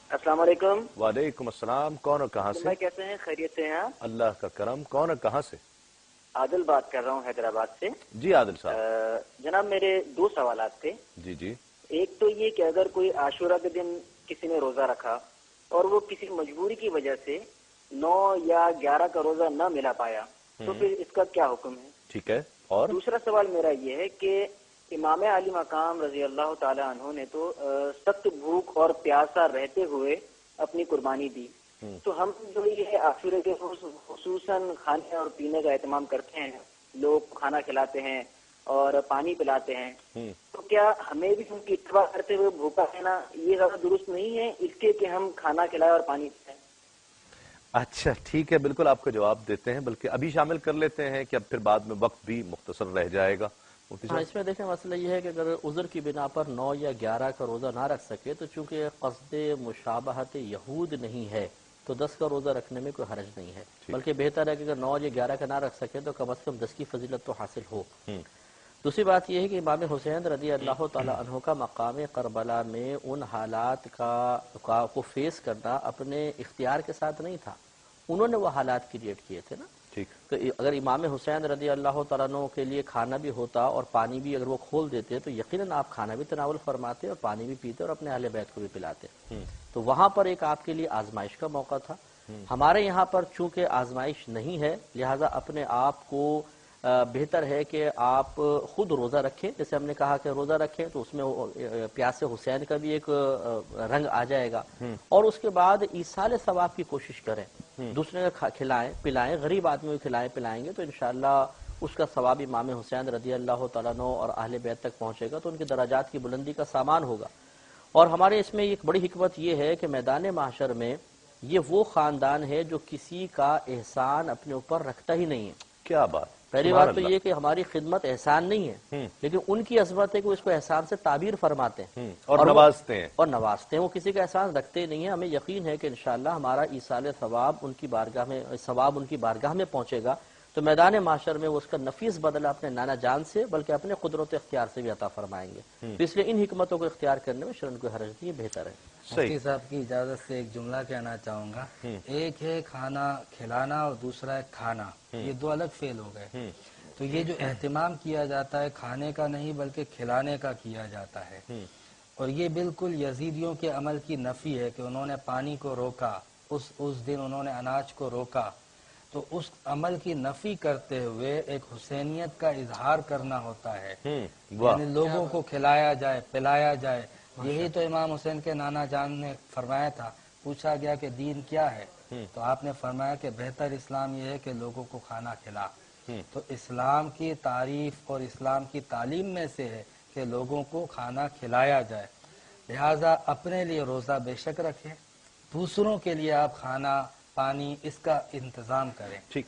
السلام علیکم۔ وعلیکم السلام، کون اور کہاں سے؟ بھائی کیسے ہیں؟ خیریت سے ہیں آپ؟ اللہ کا کرم، کون اور کہاں سے؟ عادل بات کر رہا ہوں حیدرآباد سے۔ جی عادل صاحب۔ جناب میرے دو سوالات تھے۔ جی جی۔ ایک تو یہ کہ اگر کوئی عاشورہ کے دن کسی نے روزہ رکھا اور وہ کسی مجبوری کی وجہ سے 9 یا 11 کا روزہ نہ ملا پایا تو پھر اس کا کیا حکم ہے؟ ٹھیک ہے، اور دوسرا سوال میرا یہ ہے کہ امام علی مقام رضی اللہ تعالی عنہ نے تو سخت بھوک اور پیاسا رہتے ہوئے اپنی قربانی دی، تو ہم جو یہ عاشورے کے خصوصاً کھانے اور پینے کا اہتمام کرتے ہیں، لوگ کھانا کھلاتے ہیں اور پانی پلاتے ہیں، تو کیا ہمیں بھی ان کی اتباع کرتے ہوئے بھوکا رہنا یہ زیادہ درست نہیں ہے اس کے کہ ہم کھانا کھلائیں اور پانی پلائیں؟ اچھا ٹھیک ہے، بالکل آپ کو جواب دیتے ہیں، بلکہ ابھی شامل کر لیتے ہیں کہ اب پھر بعد میں وقت بھی مختصر رہ جائے گا۔ ہاں، اس میں دیکھیں مسئلہ یہ ہے کہ اگر عذر کی بنا پر 9 یا 11 کا روزہ نہ رکھ سکے تو چونکہ قصد مشابہت یہود نہیں ہے تو 10 کا روزہ رکھنے میں کوئی حرج نہیں ہے، بلکہ بہتر ہے کہ اگر 9 یا 11 کا نہ رکھ سکے تو کم از کم 10 کی فضیلت تو حاصل ہو۔ دوسری بات یہ ہے کہ امام حسین رضی اللہ تعالی عنہ کا مقام کربلا میں ان حالات کو فیس کرنا اپنے اختیار کے ساتھ نہیں تھا، انہوں نے وہ حالات کریٹ کیے تھے نا۔ تو اگر امام حسین رضی اللہ تعالیٰ عنہ کے لیے کھانا بھی ہوتا اور پانی بھی اگر وہ کھول دیتے تو یقیناً آپ کھانا بھی تناول فرماتے اور پانی بھی پیتے اور اپنے اہل بیت کو بھی پلاتے، تو وہاں پر ایک آپ کے لیے آزمائش کا موقع تھا۔ ہمارے یہاں پر چونکہ آزمائش نہیں ہے لہٰذا اپنے آپ کو بہتر ہے کہ آپ خود روزہ رکھیں، جیسے ہم نے کہا کہ روزہ رکھیں تو اس میں پیاسے حسین کا بھی ایک رنگ آ جائے گا، اور اس کے بعد ایصال ثواب کی کوشش کریں، دوسرے کو کھلائیں پلائیں، غریب آدمی کو کھلائیں پلائیں گے تو انشاءاللہ اس کا ثواب امام حسین رضی اللہ تعالیٰ عنہ اور اہل بیت تک پہنچے گا تو ان کے درجات کی بلندی کا سامان ہوگا۔ اور ہمارے اس میں ایک بڑی حکمت یہ ہے کہ میدان محشر میں یہ وہ خاندان ہے جو کسی کا احسان اپنے اوپر رکھتا ہی نہیں ہے۔ کیا بات! پہلی بات تو یہ کہ ہماری خدمت احسان نہیں ہے، لیکن ان کی عظمت ہے کہ وہ اس کو احسان سے تعبیر فرماتے ہیں اور نوازتے ہیں وہ کسی کا احسان رکھتے نہیں ہیں۔ ہمیں یقین ہے کہ انشاءاللہ ہمارا ایصال ثواب ان کی بارگاہ میں پہنچے گا تو میدان محشر میں وہ اس کا نفیس بدلہ اپنے نانا جان سے بلکہ اپنے قدرت اختیار سے بھی عطا فرمائیں گے، تو اس لیے ان حکمتوں کو اختیار کرنے میں شرن کوئی حرج نہیں، بہتر ہے۔ مفتی صاحب کی اجازت سے ایک جملہ کہنا چاہوں گا، ایک ہے کھانا کھلانا اور دوسرا ہے کھانا، یہ دو الگ فعل ہو گئے، تو یہ جو اہتمام کیا جاتا ہے کھانے کا نہیں بلکہ کھلانے کا کیا جاتا ہے، اور یہ بالکل یزیدیوں کے عمل کی نفی ہے کہ انہوں نے پانی کو روکا، اس دن انہوں نے اناج کو روکا، تو اس عمل کی نفی کرتے ہوئے ایک حسینیت کا اظہار کرنا ہوتا ہے، یعنی لوگوں کو کھلایا جائے پلایا جائے۔ یہی تو امام حسین کے نانا جان نے فرمایا تھا، پوچھا گیا کہ دین کیا ہے تو آپ نے فرمایا کہ بہتر اسلام یہ ہے کہ لوگوں کو کھانا کھلا، تو اسلام کی تعریف اور اسلام کی تعلیم میں سے ہے کہ لوگوں کو کھانا کھلایا جائے، لہٰذا اپنے لیے روزہ بے شک رکھیں، دوسروں کے لیے آپ کھانا پانی اس کا انتظام کریں۔ ٹھیک